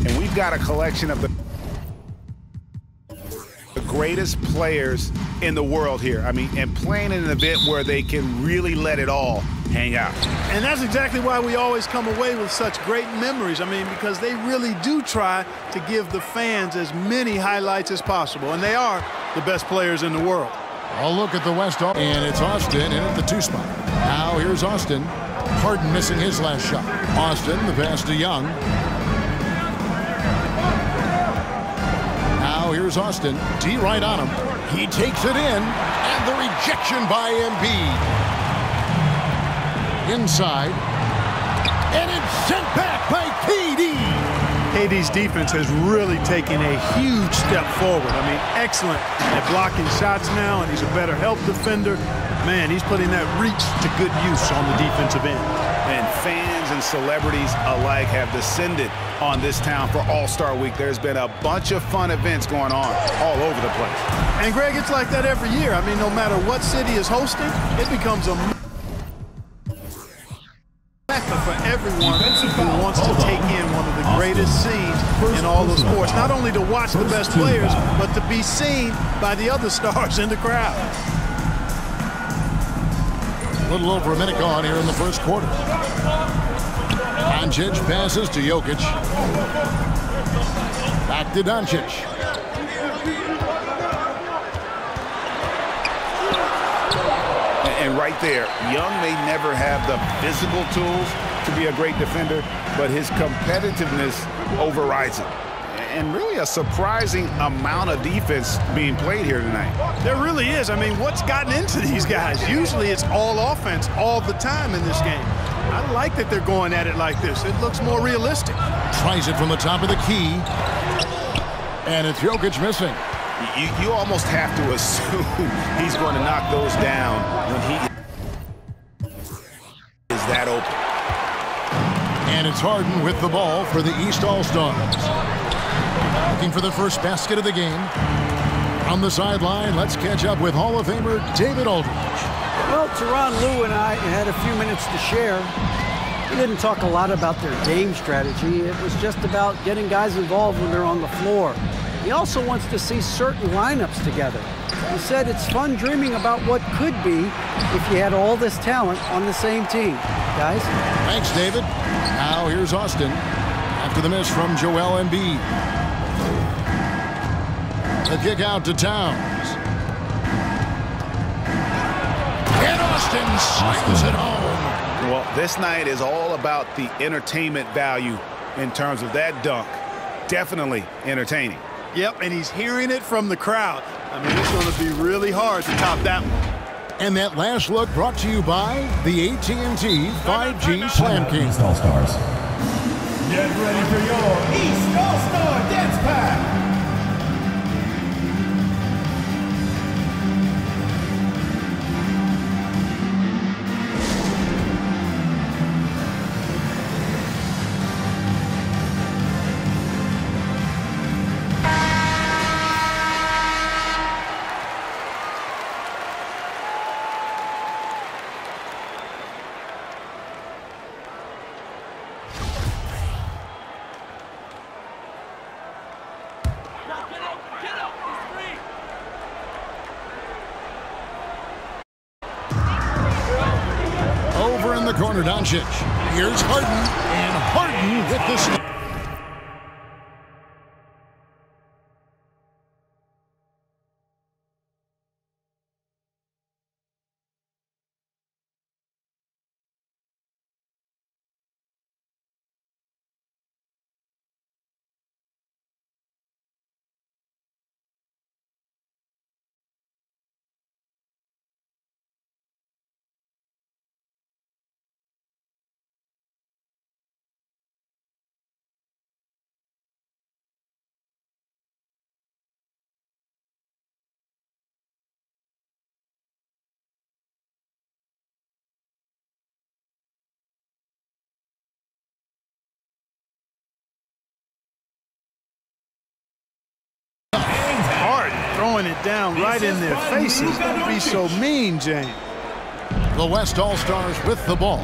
And we've got a collection of the greatest players in the world here. I mean, and playing in an event where they can really let it all hang out. And that's exactly why we always come away with such great memories. I mean, because they really do try to give the fans as many highlights as possible. And they are the best players in the world. I'll look at the West, and it's Austin in at the 2 spot. Now here's Austin. Harden missing his last shot. Austin, the pass to Young. Now here's Austin. D right on him. He takes it in, and the rejection by Embiid. Inside, and it's sent back by KD. KD's defense has really taken a huge step forward. I mean, excellent at blocking shots now, and he's a better help defender. Man, he's putting that reach to good use on the defensive end. And fans and celebrities alike have descended on this town for All-Star Week. There's been a bunch of fun events going on all over the place. And, Greg, it's like that every year. I mean, no matter what city is hosting, it becomes a for everyone who wants to take in one of the greatest scenes in all of sports. Not only to watch the best players, but to be seen by the other stars in the crowd. A little over a minute gone here in the first quarter. Doncic passes to Jokic. Back to Doncic. And right there, Young may never have the physical tools to be a great defender, but his competitiveness overrides it. And really a surprising amount of defense being played here tonight. There really is. I mean, what's gotten into these guys? Usually it's all offense all the time in this game. I like that they're going at it like this. It looks more realistic. Tries it from the top of the key. And it's Jokic missing. You almost have to assume he's going to knock those down when he is that open. And it's Harden with the ball for the East All-Stars. Looking for the first basket of the game. On the sideline, let's catch up with Hall of Famer David Aldridge. Well, Teron, Lou, and I had a few minutes to share. We didn't talk a lot about their game strategy. It was just about getting guys involved when they're on the floor. He also wants to see certain lineups together. He said it's fun dreaming about what could be if you had all this talent on the same team. Guys? Thanks, David. Now here's Austin after the miss from Joel Embiid. The kick out to Towns. And Austin slams it home. Well, this night is all about the entertainment value in terms of that dunk. Definitely entertaining. Yep, and he's hearing it from the crowd. I mean, it's going to be really hard to top that one. And that last look brought to you by the AT&T 5G Slam King. East All-Stars. Get ready for your East All-Star Dance Pack. Corner Doncic. Here's Harden, and Harden with the snap. Throwing it down right in their faces. Don't be so mean, James. The West All-Stars with the ball.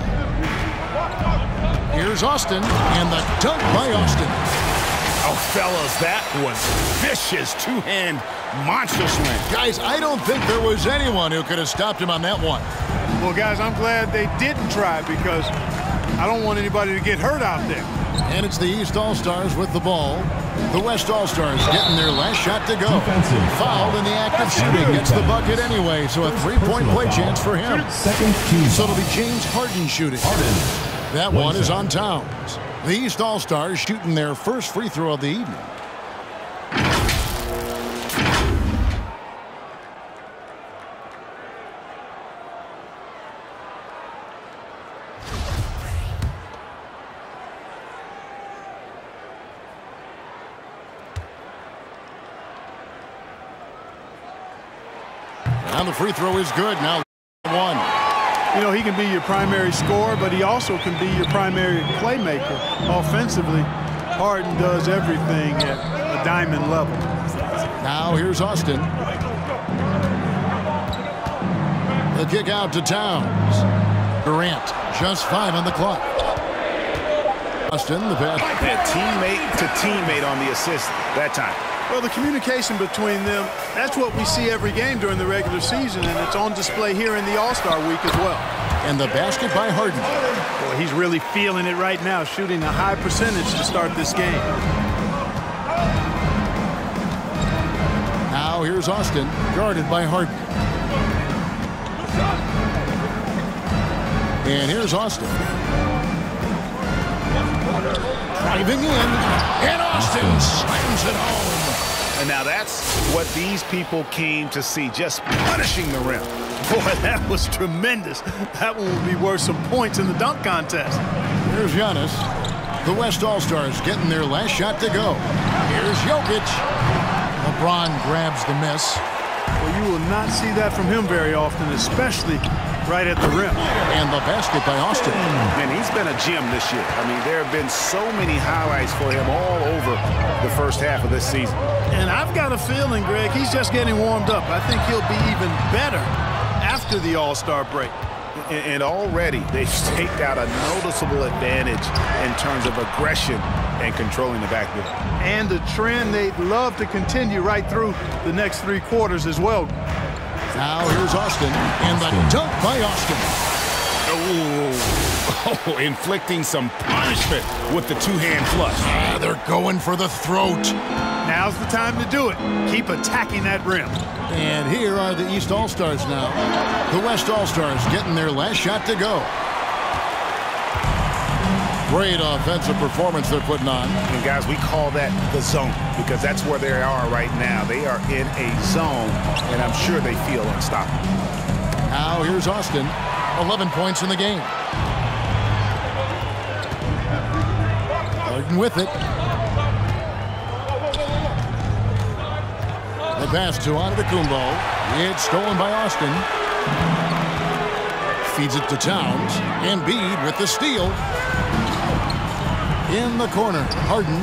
Here's Austin, and the dunk by Austin. fellas, that was vicious two-hand monster slam. Guys, I don't think there was anyone who could have stopped him on that one. Well, guys, I'm glad they didn't try because I don't want anybody to get hurt out there. And it's the East All-Stars with the ball. The West All-Stars getting their last shot to go. Fouled in the act of shooting. Gets the bucket anyway, so a three-point play chance for him. So it'll be James Harden shooting. That one is on Towns. The East All-Stars shooting their first free throw of the evening. And the free throw is good. Now one. You know, he can be your primary scorer, but he also can be your primary playmaker. Offensively, Harden does everything at a diamond level. Now here's Austin. The kick out to Towns. Durant, just 5 on the clock. Austin, the pass. Teammate to teammate on the assist that time. Well, the communication between them, that's what we see every game during the regular season, and it's on display here in the All-Star week as well. And the basket by Harden. Boy, he's really feeling it right now, shooting a high percentage to start this game. Now here's Austin, guarded by Harden. And here's Austin. Driving in, and Austin slams it home. And now that's what these people came to see, just punishing the rim. Boy, that was tremendous. That one will be worth some points in the dunk contest. Here's Giannis. The West All-Stars getting their last shot to go. Here's Jokic. LeBron grabs the miss. Well, you will not see that from him very often, especially right at the rim. And the basket by Austin. And he's been a gem this year. I mean, there have been so many highlights for him all over the first half of this season. And I've got a feeling, Greg, he's just getting warmed up. I think he'll be even better after the All-Star break. And already they've staked out a noticeable advantage in terms of aggression and controlling the backboard. And a trend they'd love to continue right through the next 3 quarters as well. Now here's Austin, and the dunk by Austin. Oh, inflicting some punishment with the two-hand flush. They're going for the throat. Now's the time to do it. Keep attacking that rim. And here are the East All-Stars now. The West All-Stars getting their last shot to go. Great offensive performance they're putting on. And guys, we call that the zone because that's where they are right now. They are in a zone, and I'm sure they feel unstoppable. Now here's Austin. 11 points in the game. Harden with it. The pass to Antetokounmpo. It's stolen by Austin. Feeds it to Towns. Embiid with the steal. In the corner, Harden.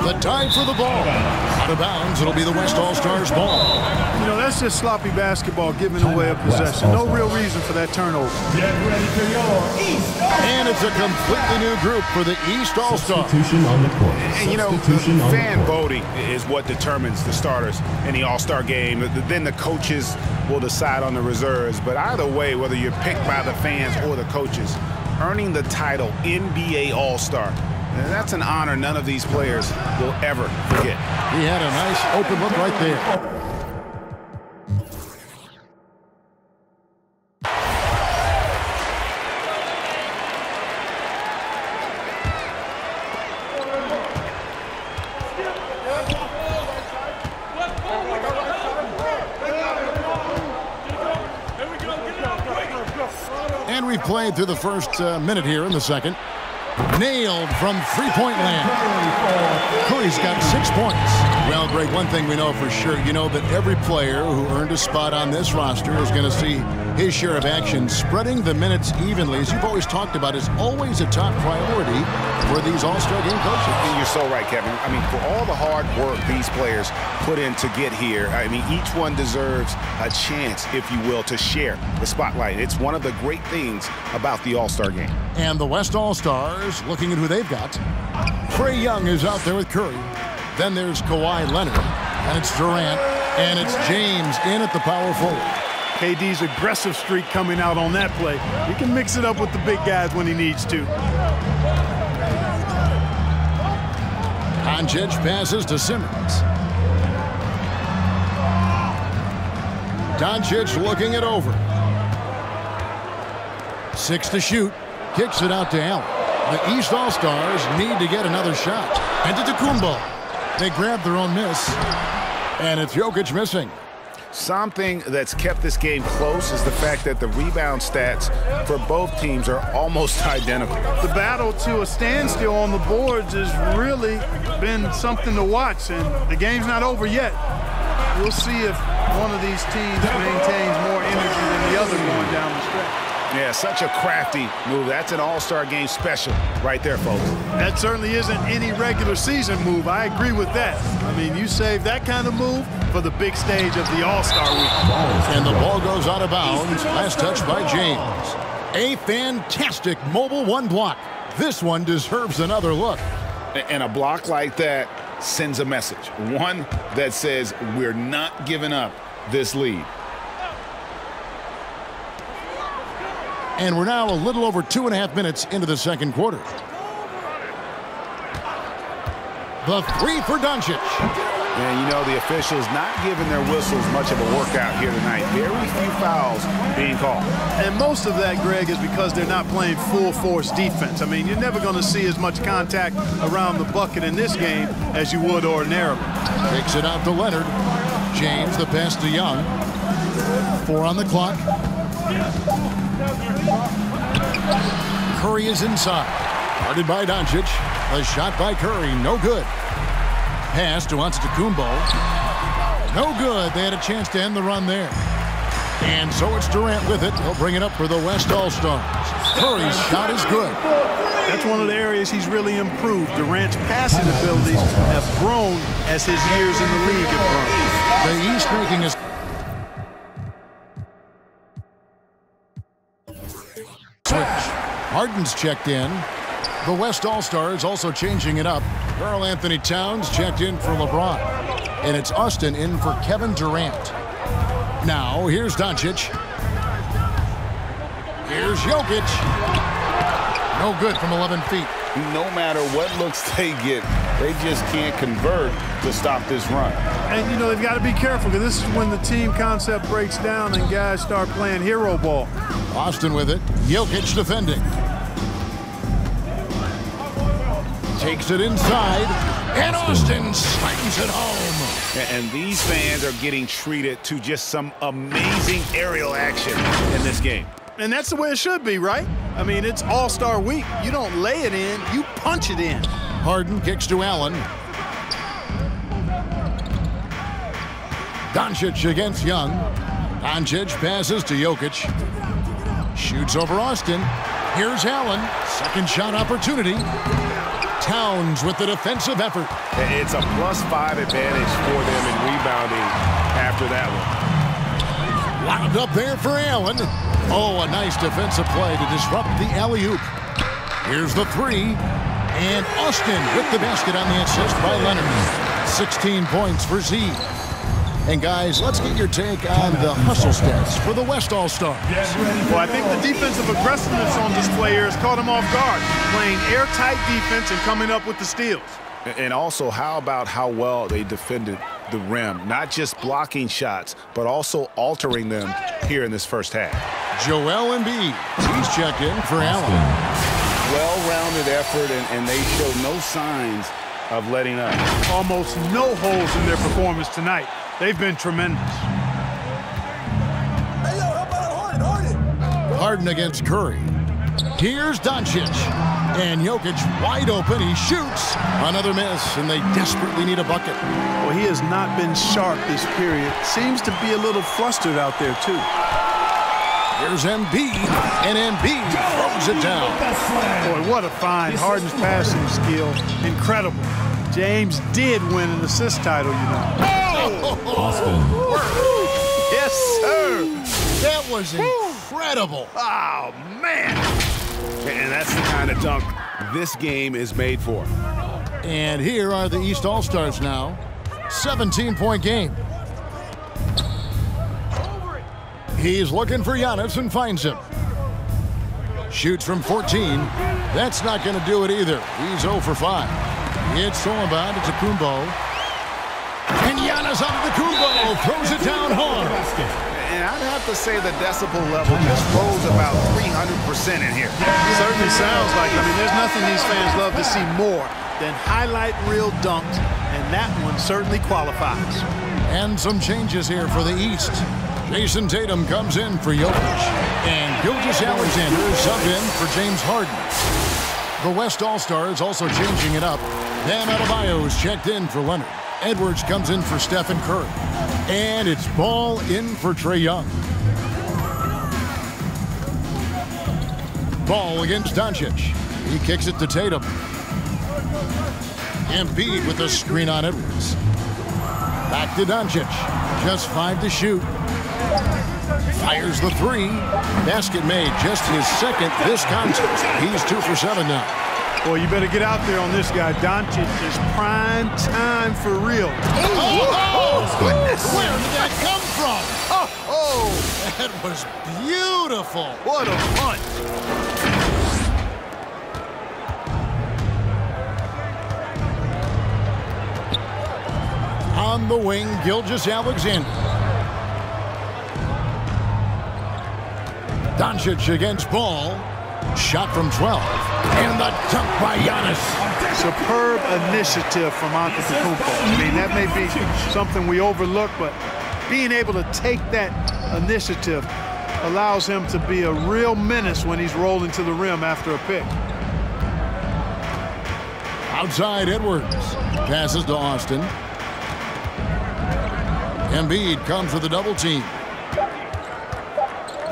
The dive for the ball. Out of bounds, it'll be the West All-Stars ball. You know, that's just sloppy basketball giving away a possession. No real reason for that turnover. Get ready for your East All-Stars. And it's a completely new group for the East All-Stars. Substitution on the court. And you know, fan voting is what determines the starters in the All-Star game. Then the coaches will decide on the reserves. But either way, whether you're picked by the fans or the coaches, earning the title NBA All-Star, that's an honor none of these players will ever forget. He had a nice open look right there. And we've played through the first minute here in the second. Nailed from three-point land. Curry's got 6 points. Well, Greg, one thing we know for sure, you know that every player who earned a spot on this roster is going to see His share of action, spreading the minutes evenly, as you've always talked about, is always a top priority for these All-Star game coaches. And you're so right, Kevin. I mean, for all the hard work these players put in to get here, I mean, each one deserves a chance, if you will, to share the spotlight. It's one of the great things about the All-Star game. And the West All-Stars, looking at who they've got. Trae Young is out there with Curry. Then there's Kawhi Leonard. And it's Durant. And it's James in at the power forward. KD's aggressive streak coming out on that play. He can mix it up with the big guys when he needs to. Doncic passes to Simmons. Doncic looking it over. 6 to shoot. Kicks it out to Allen. The East All-Stars need to get another shot. And to Kumbo. They grab their own miss. And it's Jokic missing. Something that's kept this game close is the fact that the rebound stats for both teams are almost identical. The battle to a standstill on the boards has really been something to watch, and the game's not over yet. We'll see if one of these teams maintains more energy than the other going down the stretch. Yeah, such a crafty move. That's an All-Star game special right there, folks. That certainly isn't any regular season move. I agree with that. I mean, you save that kind of move for the big stage of the All-Star week. And the ball goes out of bounds. Last touch by James. A fantastic mobile one block. This one deserves another look. And a block like that sends a message. One that says we're not giving up this lead. And we're now a little over 2.5 minutes into the second quarter. The three for Doncic. And you know, the officials not giving their whistles much of a workout here tonight. Very few fouls being called. And most of that, Greg, is because they're not playing full force defense. I mean, you're never going to see as much contact around the bucket in this game as you would ordinarily. Takes it out to Leonard. James, the pass to Young. 4 on the clock. Curry is inside. Guarded by Doncic. A shot by Curry. No good. Pass to Antetokounmpo. No good. They had a chance to end the run there. And so it's Durant with it. He'll bring it up for the West All-Stars. Curry's shot is good. That's one of the areas he's really improved. Durant's passing abilities have grown as his years in the league have grown. The East making a switch. Harden's checked in. The West All-Stars also changing it up. Karl Anthony Towns checked in for LeBron. And it's Austin in for Kevin Durant. Now, here's Doncic. Here's Jokic. No good from 11 feet. No matter what looks they get, they just can't convert to stop this run. And, you know, they've got to be careful because this is when the team concept breaks down and guys start playing hero ball. Austin with it. Jokic defending. Takes it inside. And Austin slams it home. And these fans are getting treated to just some amazing aerial action in this game. And that's the way it should be, right? I mean, it's All-Star week. You don't lay it in, you punch it in. Harden kicks to Allen. Doncic against Young. Doncic passes to Jokic. Shoots over Austin. Here's Allen. Second shot opportunity. Towns with the defensive effort. It's a +5 advantage for them in rebounding after that one. Wound up there for Allen. Oh, a nice defensive play to disrupt the alley-oop. Here's the three. And Austin with the basket on the assist by Leonard. 16 points for Z. And guys, let's get your take on the hustle stats for the West All-Stars. Well, I think the defensive aggressiveness on display here has caught him off guard, playing airtight defense and coming up with the steals. And also, how about how well they defended the rim? Not just blocking shots, but also altering them here in this first half. Joel Embiid, he's checked in for Allen. Well-rounded effort, and they show no signs of letting up. Almost no holes in their performance tonight. They've been tremendous. Hey, yo, how about Harden? Harden against Curry. Here's Doncic. And Jokic wide open. He shoots. Another miss, and they desperately need a bucket. Well, he has not been sharp this period. Seems to be a little flustered out there, too. Here's Embiid, and Embiid throws it down. Boy, what a find. Harden's passing skill, incredible. James did win an assist title, you know. Yes, sir. That was incredible. Oh, man. And that's the kind of dunk this game is made for. And here are the East All-Stars now. 17-point game. He's looking for Giannis and finds him. Shoots from 14. That's not going to do it either. He's 0 for 5. It's Solomon to Kumbo. And Giannis Antetokounmpo throws it down hard. And I'd have to say the decibel level just rose about 300% in here. It certainly sounds like it. I mean, there's nothing these fans love to see more than highlight reel dunks, and that one certainly qualifies. And some changes here for the East. Jason Tatum comes in for Jokic. And Gilgeous-Alexander is subbed in for James Harden. The West All-Stars also changing it up. Bam Adebayo is checked in for Leonard. Edwards comes in for Stephen Curry. And it's Ball in for Trae Young. Ball against Doncic. He kicks it to Tatum. Embiid with a screen on Edwards. Back to Doncic. Just 5 to shoot. Fires the 3. Basket made, just his second this contest. He's 2 for 7 now. Boy, you better get out there on this guy. Doncic is prime time for real. Oh, goodness. Where did that come from? Oh, That was beautiful. what a punch. On the wing, Gilgeous-Alexander. Doncic against Ball. Shot from 12. And the dunk by Giannis. Superb initiative from Antetokounmpo. I mean, that may be something we overlook, but being able to take that initiative allows him to be a real menace when he's rolling to the rim after a pick. Outside Edwards. Passes to Austin. Embiid comes with a double team.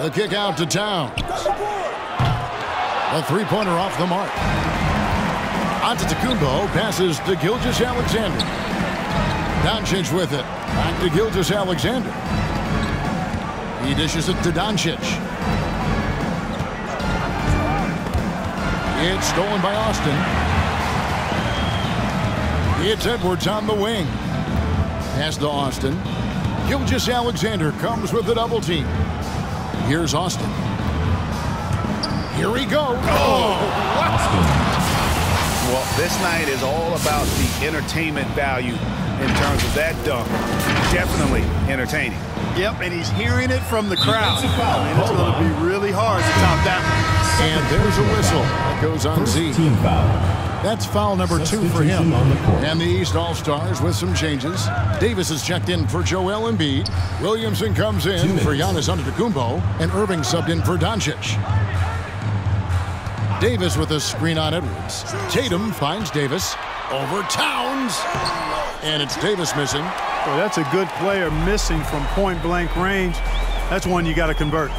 The kick out to Towns. A three-pointer off the mark. Antetokounmpo passes to Gilgeous-Alexander. Doncic with it. Back to Gilgeous-Alexander. He dishes it to Doncic. It's stolen by Austin. It's Edwards on the wing. Pass to Austin. Gilgeous-Alexander comes with the double team. Here's Austin. Here we go. Oh! Well, this night is all about the entertainment value in terms of that dunk. Definitely entertaining. Yep, and he's hearing it from the crowd. I mean, it's going to be really hard to top that one. And there's a whistle. That goes on Z. Team foul. That's foul number 2 for him. On the court. And the East All-Stars with some changes. Davis is checked in for Joel Embiid. Williamson comes in for Giannis Antetokounmpo. And Irving subbed in for Doncic. Davis with a screen on Edwards. Tatum finds Davis over Towns. And it's Davis missing. Well, that's a good player missing from point-blank range. That's one you got to convert.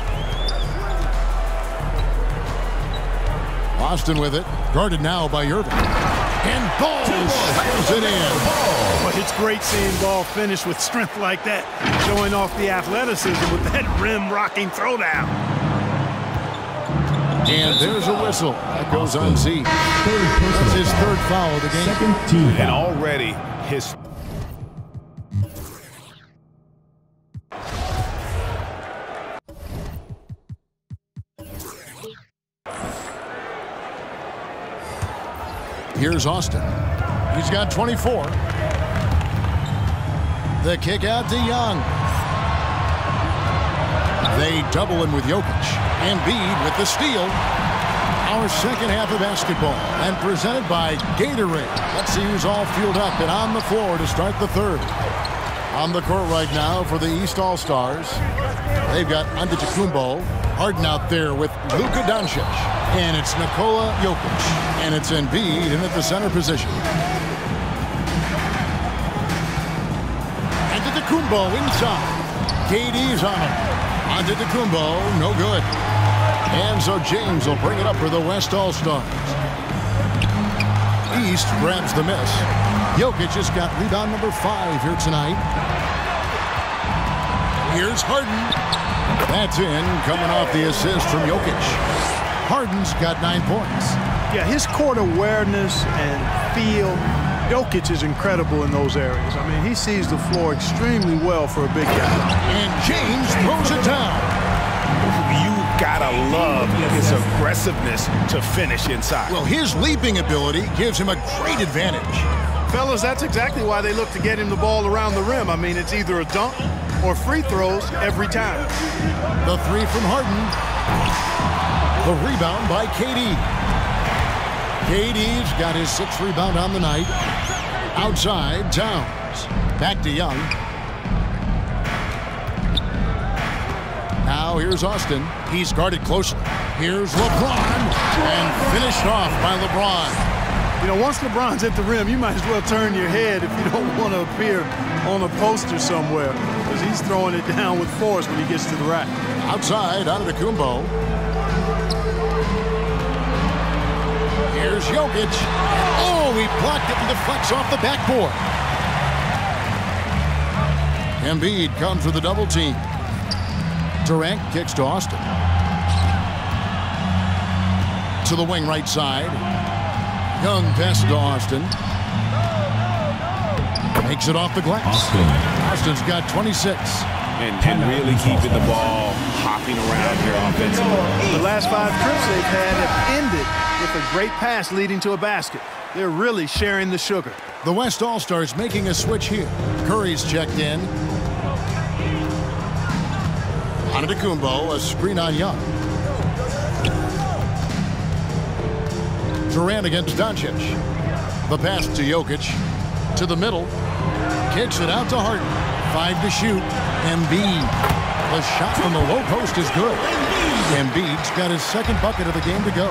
Austin with it. Guarded now by Irving. And Ball slams it in. But it's great seeing Ball finish with strength like that, showing off the athleticism with that rim-rocking throwdown. And there's a whistle. That goes on Z. That's his 3rd foul of the game. Second team And foul. already his... Here's Austin. He's got 24. The kick out to Young. They double him with Jokic. Embiid with the steal. Our second half of basketball, and presented by Gatorade. Let's see who's all fueled up and on the floor to start the 3rd. On the court right now for the East All-Stars. They've got Antetokounmpo. Harden out there with Luka Doncic. And it's Nikola Jokic. And it's Embiid in at the center position. Antetokounmpo inside. KD's on him. Antetokounmpo, no good. And so James will bring it up for the West All-Stars. East grabs the miss. Jokic has got rebound number 5 here tonight. Here's Harden. That's in, coming off the assist from Jokic. Harden's got 9 points. Yeah, his court awareness and feel, Jokic is incredible in those areas. I mean, he sees the floor extremely well for a big guy. And James throws it down. You gotta love his aggressiveness to finish inside. Well, his leaping ability gives him a great advantage. Fellas, that's exactly why they look to get him the ball around the rim. I mean, it's either a dunk or free throws every time. The 3 from Harden. The rebound by KD. KD's got his 6th rebound on the night. Outside, Towns. Back to Young. Now here's Austin. He's guarded closely. Here's LeBron. And finished off by LeBron. You know, once LeBron's at the rim, you might as well turn your head if you don't want to appear on a poster somewhere, because he's throwing it down with force when he gets to the rack. Outside, Antetokounmpo. Here's Jokic. Oh, he blocked it and deflects off the backboard. Embiid comes with a double team. Durant kicks to Austin. To the wing right side. Young passes to Austin. Makes it off the glass. Austin's got 26. And really keeping the ball hopping around here offensively. The last 5 trips they've had have ended with a great pass leading to a basket. They're really sharing the sugar. The West All-Stars making a switch here. Curry's checked in. Antetokounmpo, a screen on Young. Durant against Doncic. The pass to Jokic. To the middle. Kicks it out to Harden. 5 to shoot. Embiid. The shot from the low post is good. Embiid's got his 2nd bucket of the game to go.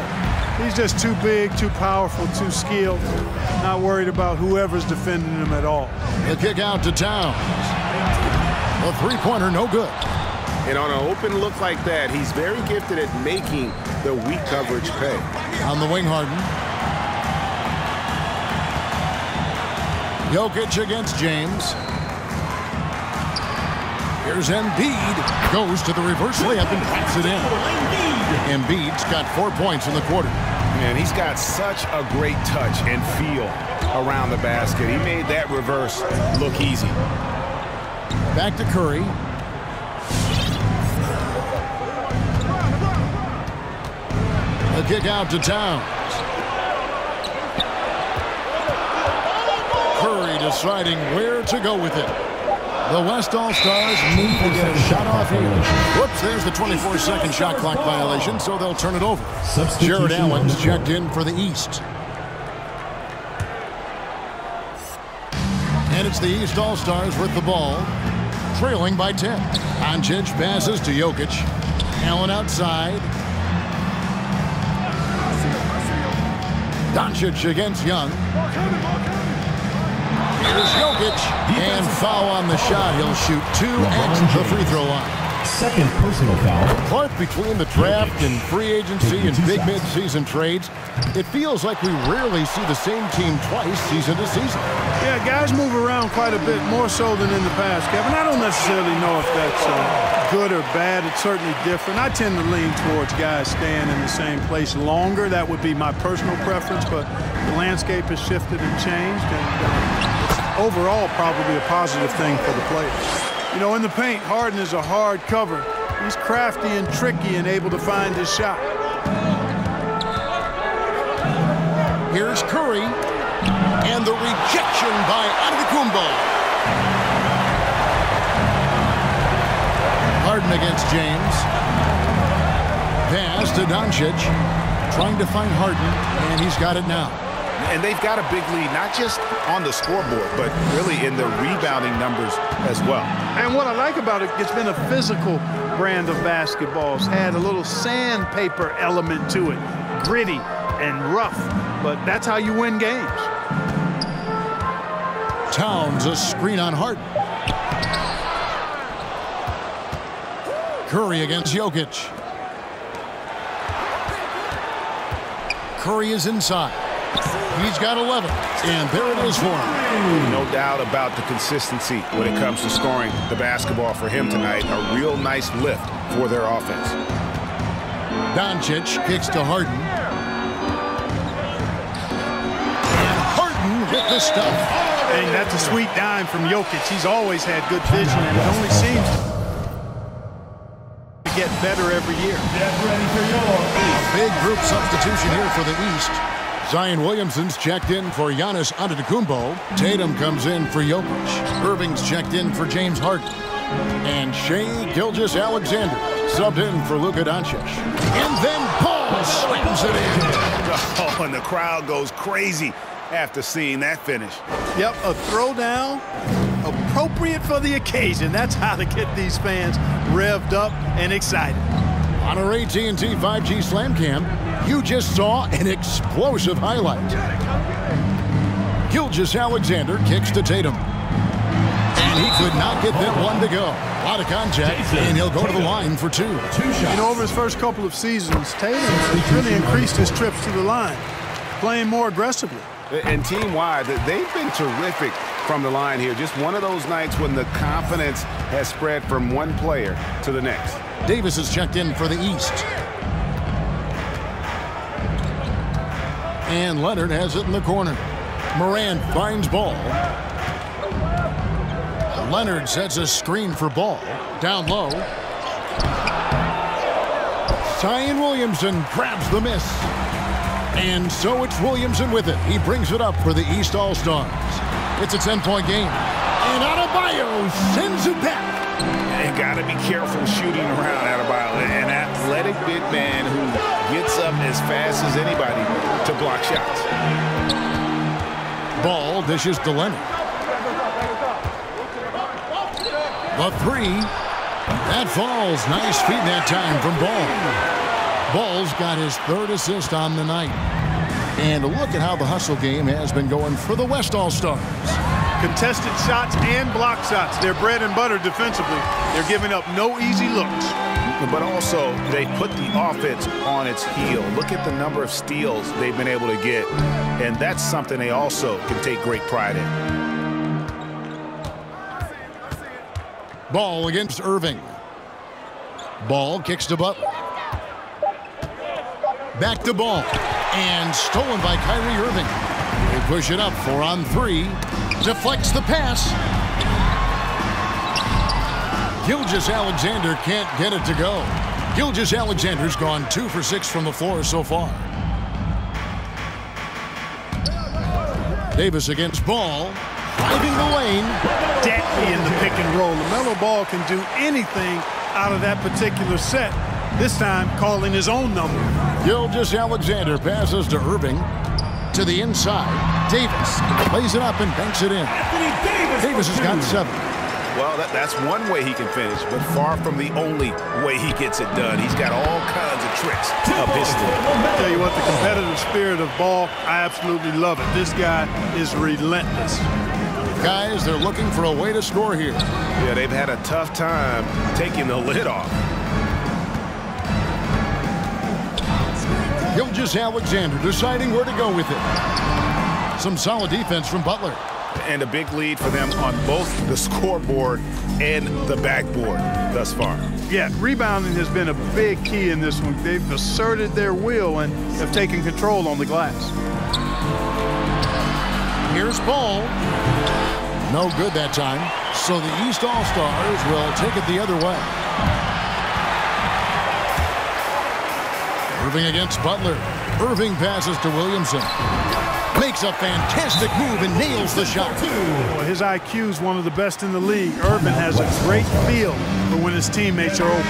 He's just too big, too powerful, too skilled. Not worried about whoever's defending him at all. The kick out to Towns. The 3-pointer no good. And on an open look like that, he's very gifted at making the weak coverage pay. On the wing, Harden. Jokic against James. Here's Embiid. Goes to the reverse layup and puts it in. Embiid's got 4 points in the quarter. Man, he's got such a great touch and feel around the basket. He made that reverse look easy. Back to Curry. The kick out to Towns. Curry deciding where to go with it. The West All-Stars need to get a shot off here. Whoops, there's the 24-second shot clock violation, so they'll turn it over. Jared Allen's checked in for the East. And it's the East All-Stars with the ball, trailing by 10. Doncic passes to Jokic. Allen outside. Doncic against Young. Here's Jokic, and foul on the shot. He'll shoot 2 at the free throw line. 2nd personal foul. Clark, between the draft and free agency and big mid-season trades, it feels like we rarely see the same team twice season to season. Yeah, guys move around quite a bit, more so than in the past, Kevin. I don't necessarily know if that's good or bad. It's certainly different. I tend to lean towards guys staying in the same place longer. That would be my personal preference, but the landscape has shifted and changed, and overall probably a positive thing for the players. You know, in the paint, Harden is a hard cover. He's crafty and tricky and able to find his shot. Here's Curry, and the rejection by Antetokounmpo. Harden against James. Pass to Doncic, trying to find Harden, and he's got it now. And they've got a big lead, not just on the scoreboard, but really in the rebounding numbers as well. And what I like about it, it's been a physical brand of basketball. It's had a little sandpaper element to it, gritty and rough, but that's how you win games. Towns, a screen on Harden. Curry against Jokic. Curry is inside. He's got 11, and there it is for him. No doubt about the consistency when it comes to scoring the basketball for him tonight. A real nice lift for their offense. Doncic kicks to Harden. And Harden with the stuff. And that's a sweet dime from Jokic. He's always had good vision, and it only seems to get better every year. Get ready for your Big group substitution here for the East. Zion Williamson's checked in for Giannis Antetokounmpo. Tatum comes in for Jokic. Irving's checked in for James Harden. And Shai Gilgeous-Alexander subbed in for Luka Doncic. And then Paul slams it in. Oh, and the crowd goes crazy after seeing that finish. Yep, a throwdown appropriate for the occasion. That's how to get these fans revved up and excited. On our AT&T 5G Slam Cam, you just saw an explosive highlight. Gilgeous-Alexander kicks to Tatum. And he could not get that one to go. A lot of contact, and he'll go to the line for two. You know, over his first couple of seasons, Tatum has really increased his trips to the line, playing more aggressively. And team-wide, they've been terrific from the line here. Just one of those nights when the confidence has spread from one player to the next. Davis is checked in for the East. And Leonard has it in the corner. Morant finds Ball. Leonard sets a screen for Ball. Down low. Zion Williamson grabs the miss. And so it's Williamson with it. He brings it up for the East All-Stars. It's a 10-point game. And Adebayo sends it back. And got to be careful shooting around Adebayo. An athletic big man who gets up as fast as anybody to block shots. Ball dishes to Leonard. The three. That falls. Nice feed that time from Ball. Ball's got his third assist on the night. And look at how the hustle game has been going for the West All-Stars. Contested shots and block shots. They're bread and butter defensively. They're giving up no easy looks. But also, they put the offense on its heel. Look at the number of steals they've been able to get. And that's something they also can take great pride in. Ball against Irving. Ball kicks to Butler. Back to Ball. And stolen by Kyrie Irving. They push it up 4 on 3. Deflects the pass. Gilgeous-Alexander can't get it to go. Gilgeous-Alexander's gone 2 for 6 from the floor so far. Davis against Ball. Driving the lane. Deadly in the pick and roll. LaMelo Ball can do anything out of that particular set. This time calling his own number. Gilgeous-Alexander passes to Irving. To the inside. Davis plays it up and banks it in. Davis has got 7. Well, that's one way he can finish, but far from the only way he gets it done. He's got all kinds of tricks up his sleeve. I'll tell you what, the competitive spirit of Ball, I absolutely love it. This guy is relentless. Guys, they're looking for a way to score here. Yeah, they've had a tough time taking the lid off. Gilgeous-Alexander deciding where to go with it. Some solid defense from Butler. And a big lead for them on both the scoreboard and the backboard thus far. Yeah, rebounding has been a big key in this one. They've asserted their will and have taken control on the glass. Here's Ball. No good that time. So the East All-Stars will take it the other way. Irving against Butler. Irving passes to Williamson. Makes a fantastic move and nails the shot. Well, his IQ is one of the best in the league. Irving has a great feel for when his teammates are open.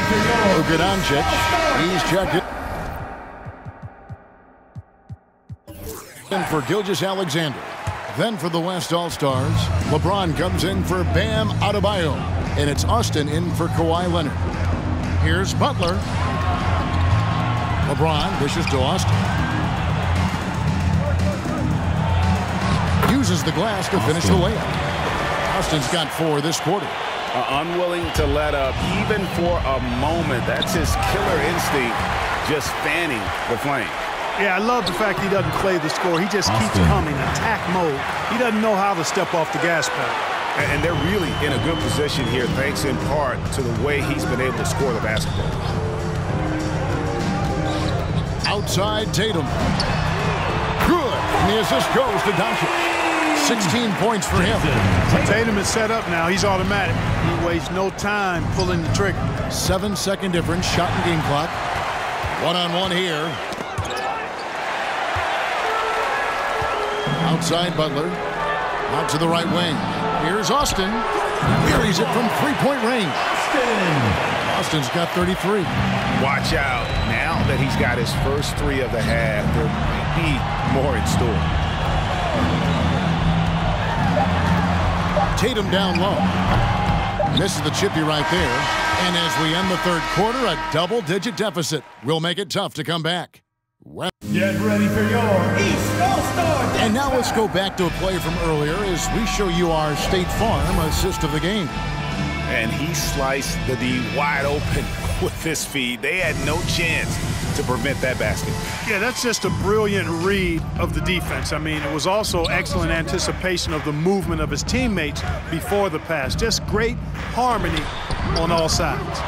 Luka Doncic. He's checked in for Gilgeous-Alexander. Then for the West All-Stars, LeBron comes in for Bam Adebayo. And it's Austin in for Kawhi Leonard. Here's Butler. LeBron dishes to Austin. Uses the glass to finish the layup. Austin's got 4 this quarter. Unwilling to let up even for a moment. That's his killer instinct, just fanning the flame. Yeah, I love the fact he doesn't play the score. He just keeps coming, attack mode. He doesn't know how to step off the gas pedal. And they're really in a good position here, thanks in part to the way he's been able to score the basketball. Outside Tatum. Good. And the assist goes to Doncic. 16 points for him. Tatum is set up now. He's automatic. He wastes no time pulling the trigger. 7-second difference, shot and game clock. One-on-one here. Outside Butler. Out to the right wing. Here's Austin. Buries it from three-point range. Austin's got 33. Watch out. Now that he's got his first three of the half, there may be more in store. Tatum down low. Misses the chippy right there. And as we end the third quarter, a double-digit deficit will make it tough to come back. Get ready for your East All-Star. And now let's go back to a play from earlier as we show you our State Farm assist of the game. And he sliced the D wide open with this feed. They had no chance to prevent that basket. Yeah, that's just a brilliant read of the defense. I mean, it was also excellent anticipation of the movement of his teammates before the pass. Just great harmony on all sides.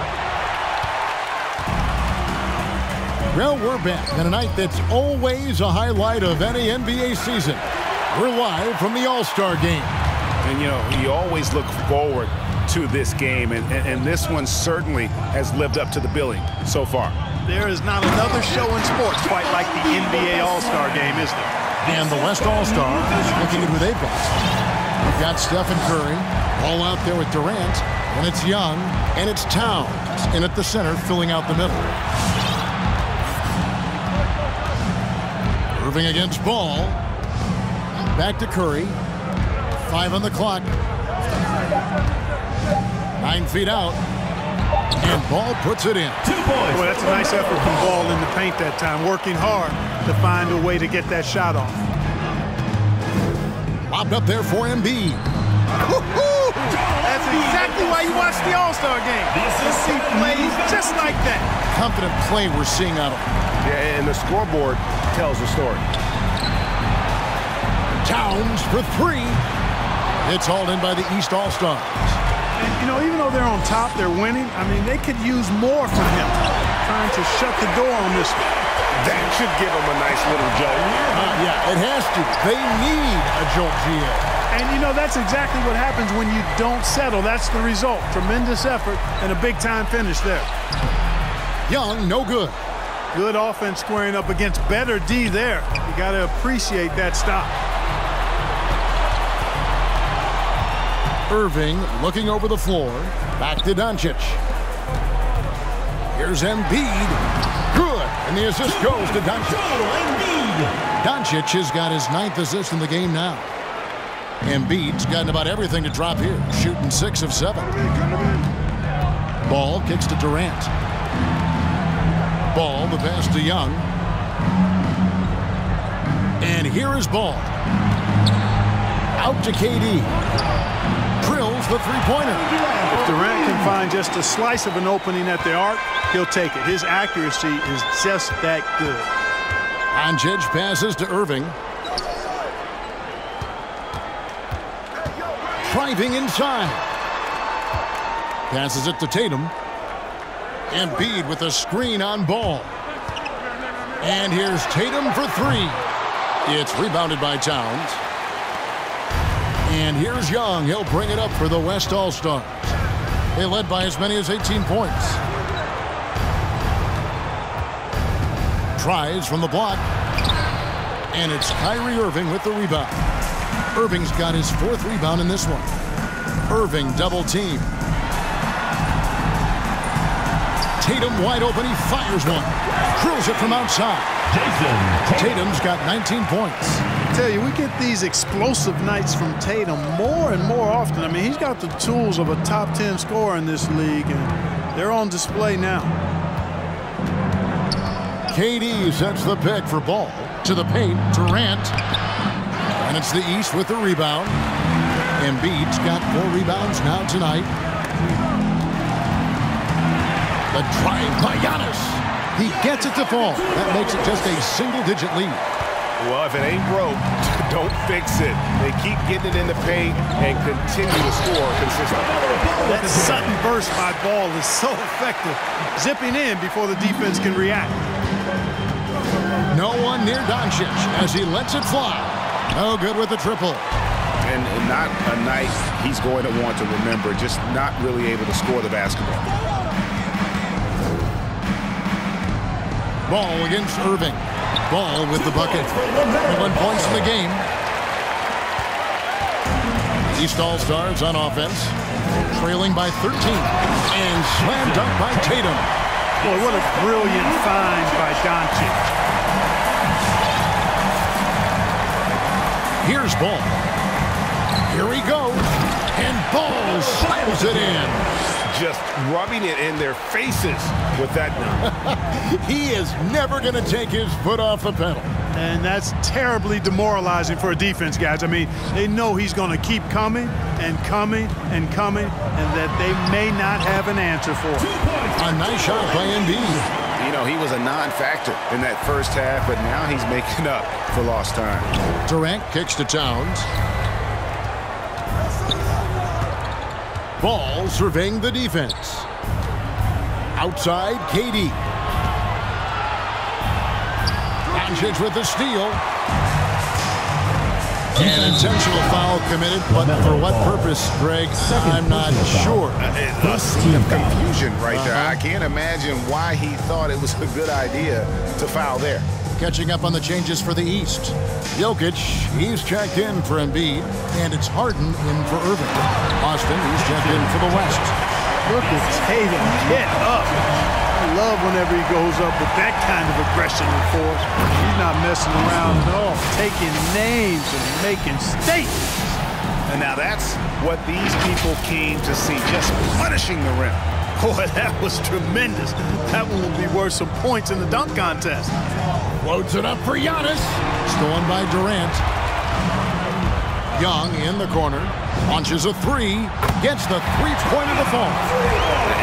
Well, we're back on a night that's always a highlight of any NBA season. We're live from the All-Star game. And, you know, you always look forward to this game, and this one certainly has lived up to the billing so far. There is not another show in sports quite like the NBA All-Star game, is there? And the West All-Star is looking at who they've got. We've got Stephen Curry, all out there with Durant, and it's Young, and it's Towns in at the center, filling out the middle. Irving against Ball. Back to Curry. 5 on the clock. 9 feet out. And Ball puts it in. 2 points. Boy, that's a nice effort from Ball in the paint that time, working hard to find a way to get that shot off. Lobbed up there for Embiid. That's exactly why you watch the All-Star game. To see plays just like that. Confident play we're seeing out of him. Yeah, and the scoreboard tells the story. Towns for 3. It's hauled in by the East All-Stars. And, you know, even though they're on top, they're winning, I mean, they could use more from him. Trying to shut the door on this one. That should give them a nice little jolt. Yeah, it has to. They need a jolt, GA. And, you know, that's exactly what happens when you don't settle. That's the result. Tremendous effort and a big-time finish there. Young, no good. Good offense squaring up against better D there. You got to appreciate that stop. Irving looking over the floor. Back to Doncic. Here's Embiid. Good. And the assist goes to Doncic. Doncic has got his 9th assist in the game now. Embiid's gotten about everything to drop here. Shooting 6 of 7. Ball kicks to Durant. Ball, the pass to Young. And here is Ball. Out to KD. Drills the three-pointer. If Durant can find just a slice of an opening at the arc, he'll take it. His accuracy is just that good. Doncic passes to Irving. Driving inside. Passes it to Tatum. Embiid with a screen on Ball. And here's Tatum for 3. It's rebounded by Towns. And here's Young. He'll bring it up for the West All-Stars. They led by as many as 18 points. Tries from the block. And it's Kyrie Irving with the rebound. Irving's got his 4th rebound in this one. Irving double team. Tatum wide open. He fires one. Drills it from outside. Tatum's got 19 points. I tell you, we get these explosive nights from Tatum more and more often. I mean, he's got the tools of a top 10 scorer in this league, and they're on display now. KD sets the pick for Ball. To the paint, Durant. And it's the East with the rebound. Embiid's got 4 rebounds now tonight. The drive by Giannis. He gets it to fall. That makes it just a single-digit lead. Well, if it ain't broke, don't fix it. They keep getting it in the paint and continue to score consistently. That sudden burst by Ball is so effective, zipping in before the defense can react. No one near Doncic as he lets it fly. No good with the triple. And not a night he's going to want to remember, just not really able to score the basketball. Ball against Irving. Ball with the bucket. 21 points in the game. East All-Stars on offense. Trailing by 13. And slam dunk by Tatum. Boy, what a brilliant find by Doncic. Here's Ball. Here he goes. And Ball slams it in. Just rubbing it in their faces with that. He is never going to take his foot off the pedal. And that's terribly demoralizing for a defense, guys. I mean, they know he's going to keep coming and coming and coming, and that they may not have an answer for it. A nice shot by Embiid. You know, he was a non-factor in that first half, but now he's making up for lost time. Durant kicks to Towns. Ball surveying the defense. Outside, KD. Doncic with the steal. An intentional foul committed, but for what purpose, Greg? I'm not sure. A scene of confusion right there. I can't imagine why he thought it was a good idea to foul there. Catching up on the changes for the East. Jokic, he's checked in for Embiid, and it's Harden in for Irving. Austin, he's checked in for the West. Look at Tatum, get up. I love whenever he goes up with that kind of aggression and force. He's not messing around at all, taking names and making statements. And now that's what these people came to see, just punishing the rim. Boy, that was tremendous. That one will be worth some points in the dunk contest. Floats it up for Giannis. Stolen by Durant. Young in the corner. Launches a three. Gets the three-pointer to fall.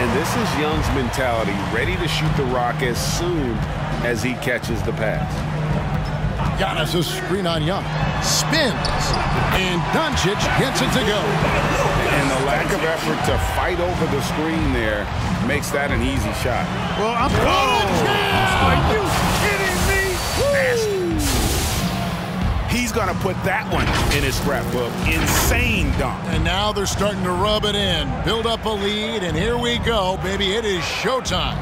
And this is Young's mentality, ready to shoot the rock as soon as he catches the pass. Giannis a screen on Young. Spins. And Doncic gets it to go. And the lack of effort to fight over the screen there makes that an easy shot. Well, I'm... Are you kidding me? He's going to put that one in his scrapbook. Insane dunk. And now they're starting to rub it in. Build up a lead, and here we go, baby. It is showtime.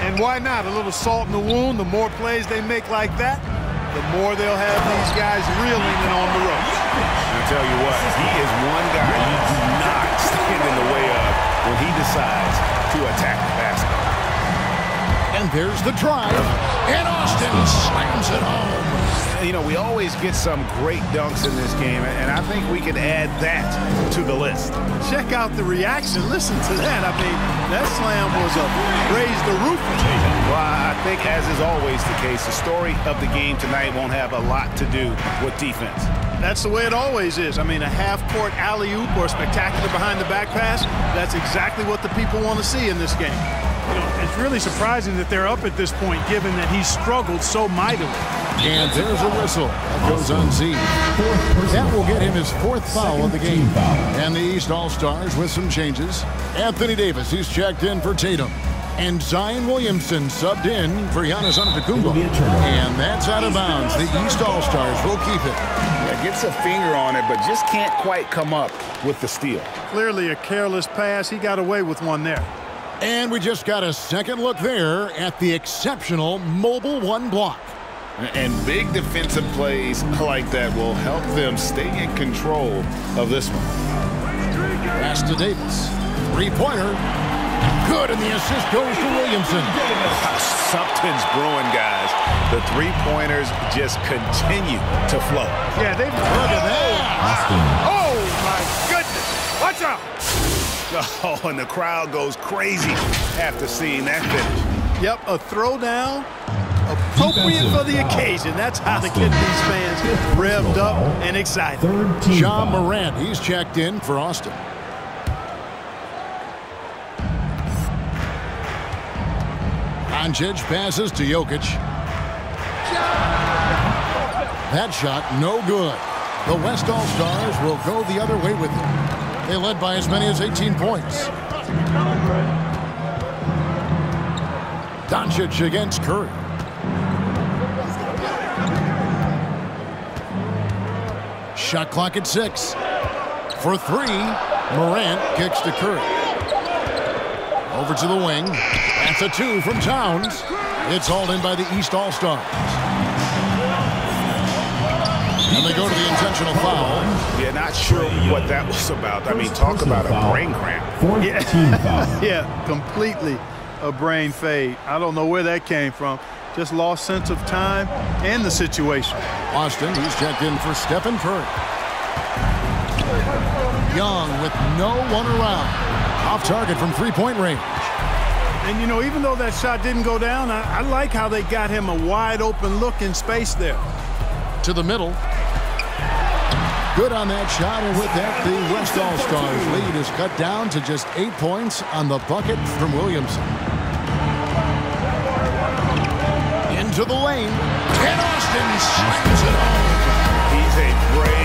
And why not? A little salt in the wound. The more plays they make like that, the more they'll have these guys reeling and on the ropes. I'll tell you what, he is one guy you do not stand in the way of when he decides to attack the basket. And there's the drive. And Austin slams it home. You know, we always get some great dunks in this game, and I think we can add that to the list. Check out the reaction. Listen to that. I mean, that slam was a raise the roof. Well, I think, as is always the case, the story of the game tonight won't have a lot to do with defense. That's the way it always is. I mean, a half-court alley-oop or a spectacular behind-the-back pass, that's exactly what the people want to see in this game. You know, it's really surprising that they're up at this point, given that he's struggled so mightily. And there's a whistle that goes unseen. That will get him his fourth foul of the game. And the East All-Stars with some changes. Anthony Davis, he's checked in for Tatum. And Zion Williamson subbed in for Giannis Antetokounmpo. And that's out of bounds. The East All-Stars will keep it. Yeah, gets a finger on it, but just can't quite come up with the steal. Clearly a careless pass. He got away with one there. And we just got a second look there at the exceptional mobile one block. And big defensive plays like that will help them stay in control of this one. Pass to Davis. Three-pointer. Good, and the assist goes to Williamson. Something's brewing, guys. The three-pointers just continue to flow. Yeah, they've look at that. Oh, my goodness. Watch out. Oh, and the crowd goes crazy after seeing that finish. Yep, a throwdown. Appropriate for the occasion. That's how to get these fans revved up and excited. John Morant, he's checked in for Austin. Doncic passes to Jokic. That shot no good. The West All-Stars will go the other way with it. They led by as many as 18 points. Doncic against Curry. Shot clock at 6. For 3, Morant kicks to Curry. Over to the wing. That's a 2 from Towns. It's hauled in by the East All-Stars. And they go to the intentional foul. Yeah, not sure what that was about. I mean, talk about a brain cramp. Yeah, completely a brain fade. I don't know where that came from. Just lost sense of time and the situation. Austin, he's checked in for Stephen Curry. Young with no one around. Off target from three-point range. And, you know, even though that shot didn't go down, I like how they got him a wide-open look in space there. To the middle. Good on that shot, and with that, the West All-Stars lead is cut down to just 8 points on the bucket from Williamson. Into the lane. Ken Austin slams it home. He's a great